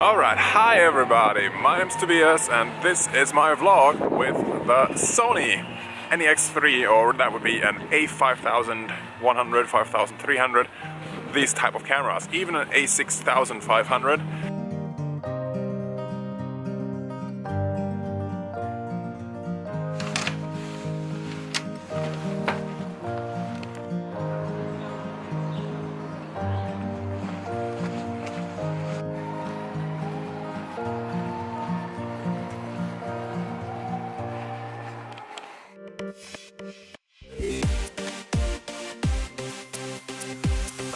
Alright, hi everybody, my name's Tobias and this is my vlog with the Sony NEX3, or that would be an a5100, 5300, these type of cameras, even an a6500.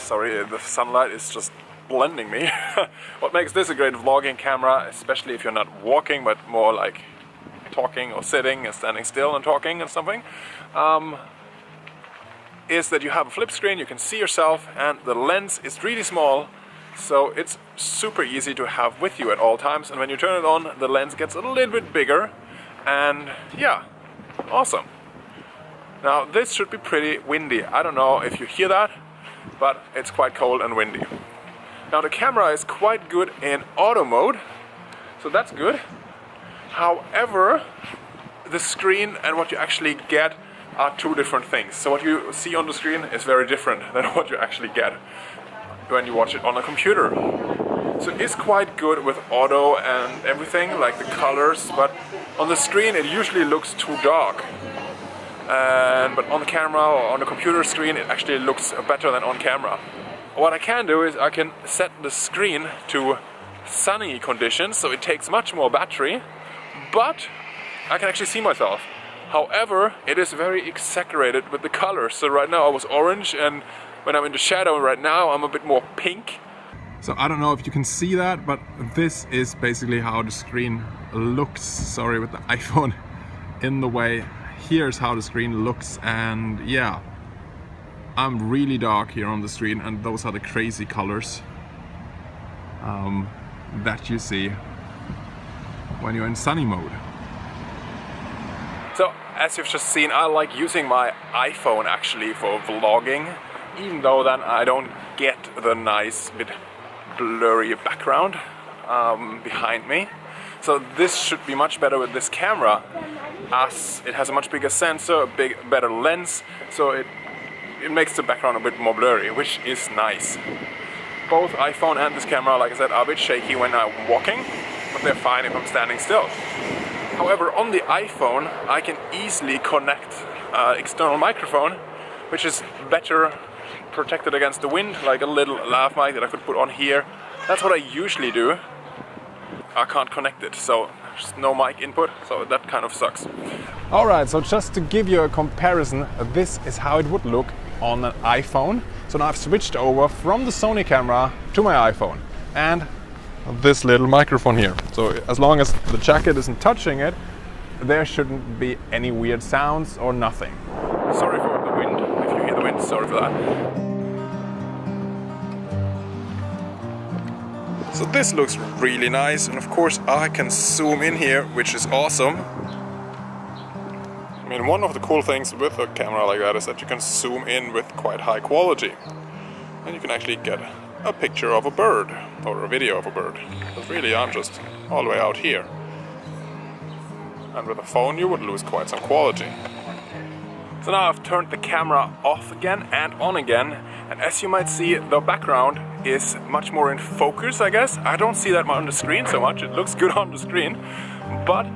Sorry, the sunlight is just blending me. What makes this a great vlogging camera, especially if you're not walking but more like talking or sitting and standing still and talking and something, is that you have a flip screen, you can see yourself, and the lens is really small, so it's super easy to have with you at all times, and when you turn it on the lens gets a little bit bigger, and yeah, awesome. Now this should be pretty windy. I don't know if you hear that, but it's quite cold and windy. Now the camera is quite good in auto mode, so that's good. However, the screen and what you actually get are two different things. So what you see on the screen is very different than what you actually get when you watch it on a computer. So it is quite good with auto and everything, like the colors, but on the screen it usually looks too dark. But on the camera or on the computer screen it actually looks better than on camera. What I can do is I can set the screen to sunny conditions, so it takes much more battery, but I can actually see myself. However, it is very exaggerated with the colors. So right now I was orange, and when I'm in the shadow right now I'm a bit more pink. So I don't know if you can see that, but this is basically how the screen looks. Sorry, with the iPhone in the way. Here's how the screen looks, and yeah, I'm really dark here on the screen, and those are the crazy colors that you see when you're in sunny mode. So as you've just seen, I like using my iPhone actually for vlogging, even though then I don't get the nice bit blurry background behind me. So this should be much better with this camera, as it has a much bigger sensor, a better lens, so it makes the background a bit more blurry, which is nice. Both iPhone and this camera, like I said, are a bit shaky when I'm walking, but they're fine if I'm standing still. However, on the iPhone I can easily connect external microphone, which is better protected against the wind, like a little lav mic that I could put on here. That's what I usually do. I can't connect it, so there's no mic input, so that kind of sucks. Alright, so just to give you a comparison, this is how it would look on an iPhone. So now I've switched over from the Sony camera to my iPhone, and this little microphone here. So as long as the jacket isn't touching it, there shouldn't be any weird sounds or nothing. Sorry for the wind, if you hear the wind, sorry for that. So this looks really nice, and of course I can zoom in here, which is awesome. I mean, one of the cool things with a camera like that is that you can zoom in with quite high quality. And you can actually get a picture of a bird, or a video of a bird. But really I'm just all the way out here. And with a phone you would lose quite some quality. So now I've turned the camera off again and on again, and as you might see, the background is much more in focus, I guess. I don't see that on the screen so much, it looks good on the screen, but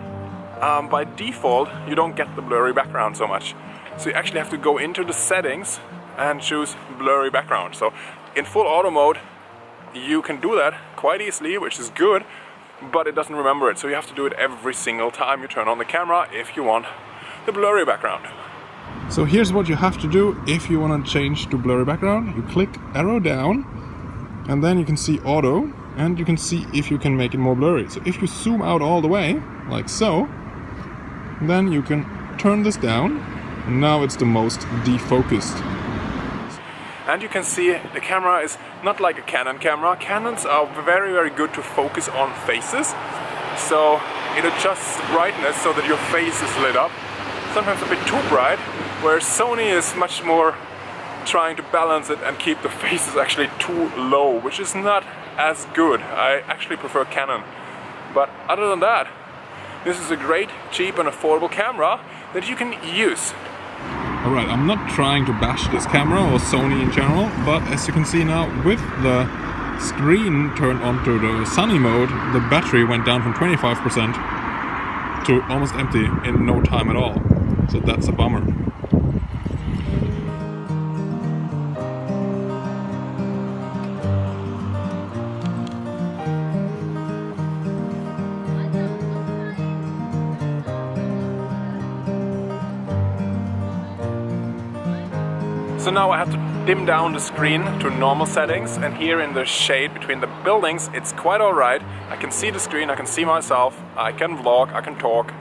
by default you don't get the blurry background so much. So you actually have to go into the settings and choose blurry background. So in full auto mode you can do that quite easily, which is good, but it doesn't remember it, so you have to do it every single time you turn on the camera if you want the blurry background. So here's what you have to do if you want to change to blurry background. You click arrow down, and then you can see auto, and you can see if you can make it more blurry. So if you zoom out all the way, like so, then you can turn this down, and now it's the most defocused. And you can see the camera is not like a Canon camera. Canons are very, very good to focus on faces. So it adjusts the brightness so that your face is lit up. Sometimes a bit too bright, whereas Sony is much more trying to balance it and keep the faces actually too low, which is not as good. I actually prefer Canon. But other than that, this is a great, cheap and affordable camera that you can use. Alright, I'm not trying to bash this camera or Sony in general, but as you can see now, with the screen turned onto the sunny mode, the battery went down from 25% to almost empty in no time at all. So that's a bummer. So now I have to dim down the screen to normal settings, and here in the shade between the buildings it's quite alright. I can see the screen, I can see myself, I can vlog, I can talk.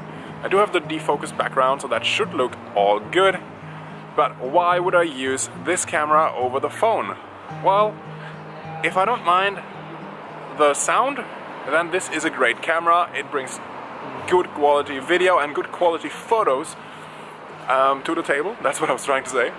I do have the defocused background, so that should look all good. But why would I use this camera over the phone? Well, if I don't mind the sound, then this is a great camera. It brings good quality video and good quality photos to the table. That's what I was trying to say.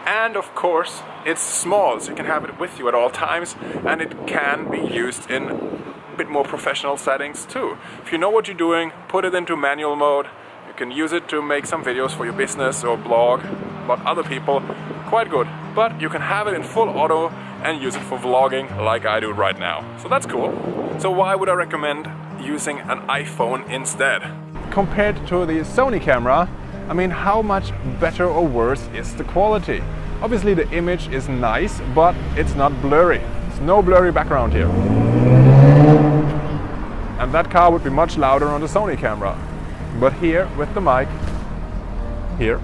And of course it's small, so you can have it with you at all times, and it can be used in a bit more professional settings too. If you know what you're doing, put it into manual mode. You can use it to make some videos for your business or blog about other people. Quite good. But you can have it in full auto and use it for vlogging like I do right now. So that's cool. So why would I recommend using an iPhone instead? Compared to the Sony camera, I mean, how much better or worse is the quality? Obviously the image is nice, but it's not blurry. There's no blurry background here. And that car would be much louder on the Sony camera. But here, with the mic, here,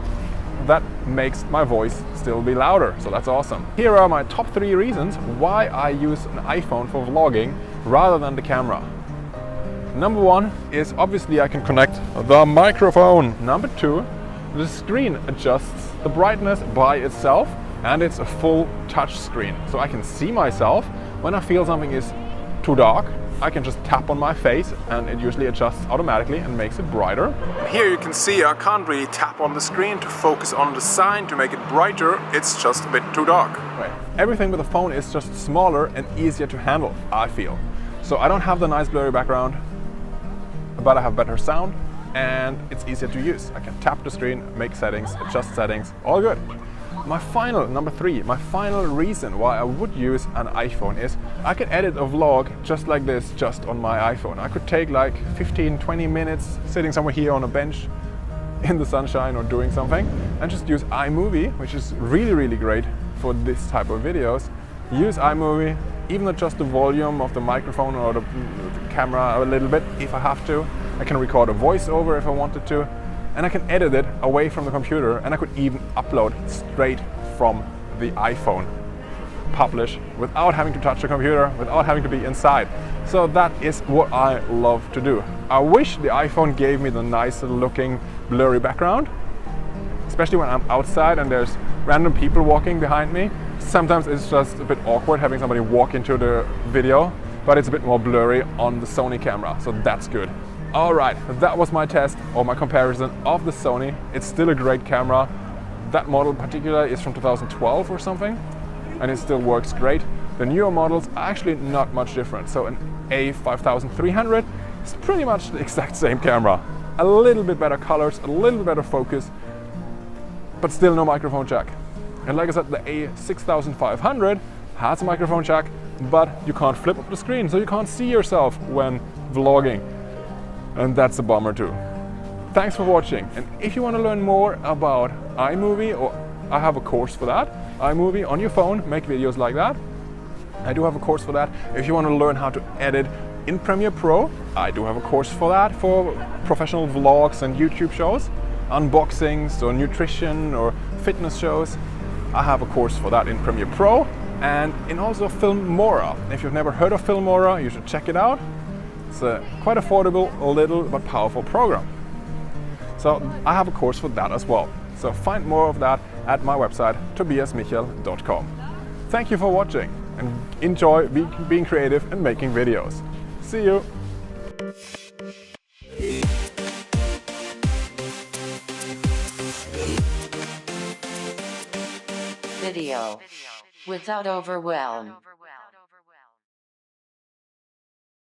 that makes my voice still be louder, so that's awesome. Here are my top 3 reasons why I use an iPhone for vlogging rather than the camera. Number 1 is obviously I can connect the microphone. Number 2, the screen adjusts the brightness by itself, and it's a full touch screen. So I can see myself. When I feel something is too dark, I can just tap on my face and it usually adjusts automatically and makes it brighter. Here you can see I can't really tap on the screen to focus on the sign to make it brighter. It's just a bit too dark. Right. Everything with the phone is just smaller and easier to handle, I feel. So I don't have the nice blurry background, but I have better sound and it's easier to use. I can tap the screen, make settings, adjust settings, all good. My final, number 3, my final reason why I would use an iPhone is I could edit a vlog just like this, just on my iPhone. I could take like 15-20 minutes sitting somewhere here on a bench in the sunshine or doing something and just use iMovie, which is really great for this type of videos. Use iMovie, even adjust the volume of the microphone or the camera a little bit if I have to. I can record a voiceover if I wanted to, and I can edit it away from the computer, and I could even upload straight from the iPhone. Publish without having to touch the computer, without having to be inside. So that is what I love to do. I wish the iPhone gave me the nicer looking blurry background, especially when I'm outside and there's random people walking behind me. Sometimes it's just a bit awkward having somebody walk into the video, but it's a bit more blurry on the Sony camera, so that's good. Alright, that was my test or my comparison of the Sony. It's still a great camera. That model in particular is from 2012 or something, and it still works great. The newer models are actually not much different. So an a5100 is pretty much the exact same camera. A little bit better colors, a little bit better focus, but still no microphone jack. And like I said, the a6500 has a microphone jack, but you can't flip up the screen, so you can't see yourself when vlogging. And that's a bummer too. Thanks for watching, and if you want to learn more about iMovie, or I have a course for that, iMovie on your phone, make videos like that. I do have a course for that. If you want to learn how to edit in Premiere Pro, I do have a course for that, for professional vlogs and YouTube shows, unboxings or nutrition or fitness shows. I have a course for that in Premiere Pro and in also Filmora. If you've never heard of Filmora, you should check it out. It's a quite affordable, little but powerful program. So I have a course for that as well. So find more of that at my website, tobiasmichael.com. Thank you for watching and enjoy being creative and making videos. See you! Video without overwhelm.